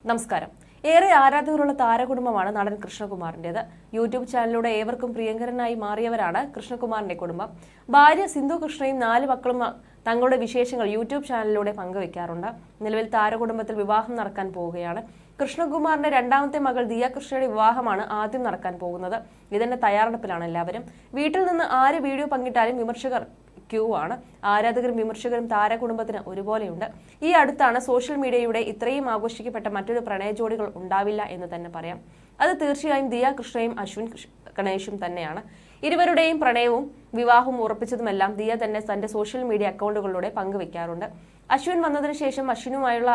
നമസ്കാരം. ഏറെ ആരാധകരുള്ള താരകുടുംബമാണ് നടൻ കൃഷ്ണകുമാറിന്റേത്. യൂട്യൂബ് ചാനലിലൂടെ ഏവർക്കും പ്രിയങ്കരനായി മാറിയവരാണ് കൃഷ്ണകുമാറിന്റെ കുടുംബം. ഭാര്യ സിന്ധു കൃഷ്ണയും 4 മക്കളും തങ്ങളുടെ വിശേഷങ്ങൾ യൂട്യൂബ് ചാനലിലൂടെ പങ്കുവെക്കാറുണ്ട്. നിലവിൽ താരകുടുംബത്തിൽ വിവാഹം നടക്കാൻ പോവുകയാണ്. കൃഷ്ണകുമാറിന്റെ രണ്ടാമത്തെ മകൾ ദിയ കൃഷ്ണയുടെ വിവാഹമാണ് ആദ്യം നടക്കാൻ പോകുന്നത്. ഇതിന്റെ തയ്യാറെടുപ്പിലാണ് എല്ലാവരും. വീട്ടിൽ നിന്ന് ആര് വീഡിയോ പങ്കിട്ടാലും വിമർശകർ ക്യൂ ആണ്. ആരാധകരും വിമർശകരും താരകുടുംബത്തിന് ഒരുപോലെയുണ്ട്. ഈ അടുത്താണ് സോഷ്യൽ മീഡിയയുടെ ഇത്രയും ആഘോഷിക്കപ്പെട്ട മറ്റൊരു പ്രണയ ജോഡികൾ ഉണ്ടാവില്ല എന്ന് തന്നെ പറയാം. അത് തീർച്ചയായും ദിയ കൃഷ്ണയും അശ്വിൻ ഗണേഷും തന്നെയാണ്. ഇരുവരുടെയും പ്രണയവും വിവാഹവും ഉറപ്പിച്ചതുമെല്ലാം ദിയ തന്നെ തന്റെ സോഷ്യൽ മീഡിയ അക്കൗണ്ടുകളിലൂടെ പങ്കുവെക്കാറുണ്ട്. അശ്വിൻ വന്നതിന് ശേഷം അശ്വിനുമായുള്ള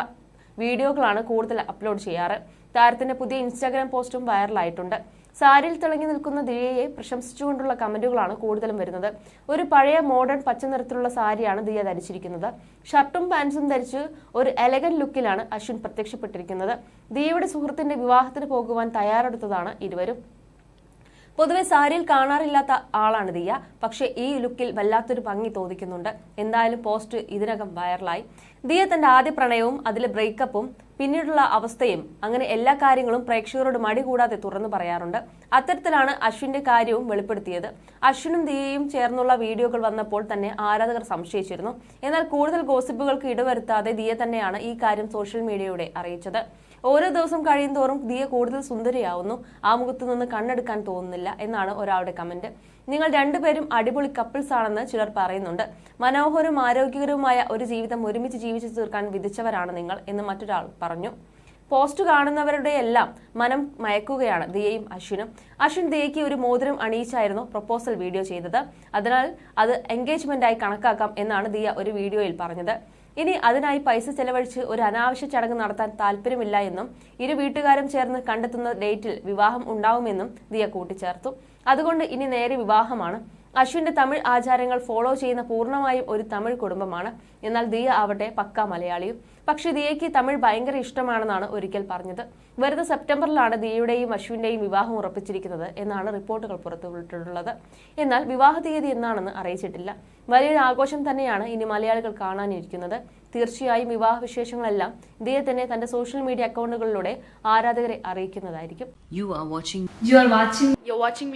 വീഡിയോകളാണ് കൂടുതൽ അപ്ലോഡ് ചെയ്യാറ്. താരത്തിന്റെ പുതിയ ഇൻസ്റ്റാഗ്രാം പോസ്റ്റും വൈറലായിട്ടുണ്ട്. സാരിയിൽ തിളങ്ങി നിൽക്കുന്ന ദിയയെ പ്രശംസിച്ചുകൊണ്ടുള്ള കമന്റുകളാണ് കൂടുതലും വരുന്നത്. ഒരു പഴയ മോഡേൺ പച്ച നിറത്തിലുള്ള സാരിയാണ് ദിയ ധരിച്ചിരിക്കുന്നത്. ഷർട്ടും പാൻസും ധരിച്ച് ഒരു എലഗന്റ് ലുക്കിലാണ് അശ്വിൻ പ്രത്യക്ഷപ്പെട്ടിരിക്കുന്നത്. ദിയയുടെ സുഹൃത്തിന്റെ വിവാഹത്തിന് പോകുവാൻ തയ്യാറെടുത്തതാണ് ഇരുവരും. പൊതുവെ സാരിയിൽ കാണാറില്ലാത്ത ആളാണ് ദിയ. പക്ഷേ ഈ ലുക്കിൽ വല്ലാത്തൊരു ഭംഗി തോന്നിക്കുന്നുണ്ട്. എന്തായാലും പോസ്റ്റ് ഇതിനകം വൈറലായി. ദിയ തന്റെ ആദ്യ പ്രണയവും അതിലെ ബ്രേക്കപ്പും പിന്നീടുള്ള അവസ്ഥയും അങ്ങനെ എല്ലാ കാര്യങ്ങളും പ്രേക്ഷകരോട് മടി കൂടാതെ തുറന്നു പറയാറുണ്ട്. അത്തരത്തിലാണ് അശ്വിന്റെ കാര്യവും വെളിപ്പെടുത്തിയത്. അശ്വിനും ദിയയും ചേർന്നുള്ള വീഡിയോകൾ വന്നപ്പോൾ തന്നെ ആരാധകർ സംശയിച്ചിരുന്നു. എന്നാൽ കൂടുതൽ ഗോസിപ്പുകൾക്ക് ഇടവരുത്താതെ ദിയ തന്നെയാണ് ഈ കാര്യം സോഷ്യൽ മീഡിയയോടെ അറിയിച്ചത്. ഓരോ ദിവസം കഴിയുന്തോറും ദിയ കൂടുതൽ സുന്ദരിയാവുന്നു. ആ മുഖത്തു നിന്ന് കണ്ണെടുക്കാൻ തോന്നുന്നില്ല എന്നാണ് ഒരാളുടെ കമന്റ്. നിങ്ങൾ രണ്ടുപേരും അടിപൊളി കപ്പിൾസ് ആണെന്ന് ചിലർ പറയുന്നുണ്ട്. മനോഹരവും ആരോഗ്യകരവുമായ ഒരു ജീവിതം ഒരുമിച്ച് ജീവിച്ചു തീർക്കാൻ വിധിച്ചവരാണ് നിങ്ങൾ എന്ന് മറ്റൊരാൾ പറഞ്ഞു. പോസ്റ്റ് കാണുന്നവരുടെയെല്ലാം മനം മയക്കുകയാണ് ദിയയും അശ്വിനും. അശ്വിൻ ദിയയ്ക്ക് ഒരു മോതിരം അണിയിച്ചായിരുന്നു പ്രൊപ്പോസൽ വീഡിയോ ചെയ്തത്. അതിനാൽ അത് എൻഗേജ്മെന്റായി കണക്കാക്കാം എന്നാണ് ദിയ ഒരു വീഡിയോയിൽ പറഞ്ഞത്. ഇനി അതിനായി പൈസ ചെലവഴിച്ച് ഒരു അനാവശ്യ ചടങ്ങ് നടത്താൻ താല്പര്യമില്ല എന്നും ഇരു വീട്ടുകാരും ചേർന്ന് കണ്ടെത്തുന്ന ഡേറ്റിൽ വിവാഹം ഉണ്ടാവുമെന്നും ദിയ കൂട്ടിച്ചേർത്തു. അതുകൊണ്ട് ഇനി നേരെ വിവാഹമാണ്. അശ്വിന്റെ തമിഴ് ആചാരങ്ങൾ ഫോളോ ചെയ്യുന്ന പൂർണ്ണമായും ഒരു തമിഴ് കുടുംബമാണ്. എന്നാൽ ദിയ ആവട്ടെ പക്ക മലയാളിയും. പക്ഷെ ദിയയ്ക്ക് തമിഴ് ഭയങ്കര ഇഷ്ടമാണെന്നാണ് ഒരിക്കൽ പറഞ്ഞത്. വരുന്ന സെപ്റ്റംബറിലാണ് ദിയയുടെയും അശ്വിന്റെയും വിവാഹം ഉറപ്പിച്ചിരിക്കുന്നത് എന്നാണ് റിപ്പോർട്ടുകൾ പുറത്തുവിട്ടിട്ടുള്ളത്. എന്നാൽ വിവാഹ തീയതി എന്നാണെന്ന് അറിയിച്ചിട്ടില്ല. വലിയൊരു ആഘോഷം തന്നെയാണ് ഇനി മലയാളികൾ കാണാനിരിക്കുന്നത്. തീർച്ചയായും വിവാഹ വിശേഷങ്ങളെല്ലാം ദിയ തന്നെ തന്റെ സോഷ്യൽ മീഡിയ അക്കൗണ്ടുകളിലൂടെ ആരാധകരെ അറിയിക്കുന്നതായിരിക്കും. You're watching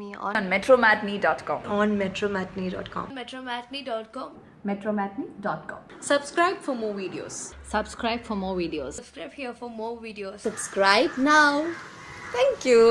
me on metromatney.com. On metromatney.com. Metromatney.com. Subscribe for more videos. Subscribe for more videos. Subscribe here for more videos. Subscribe now. Thank you.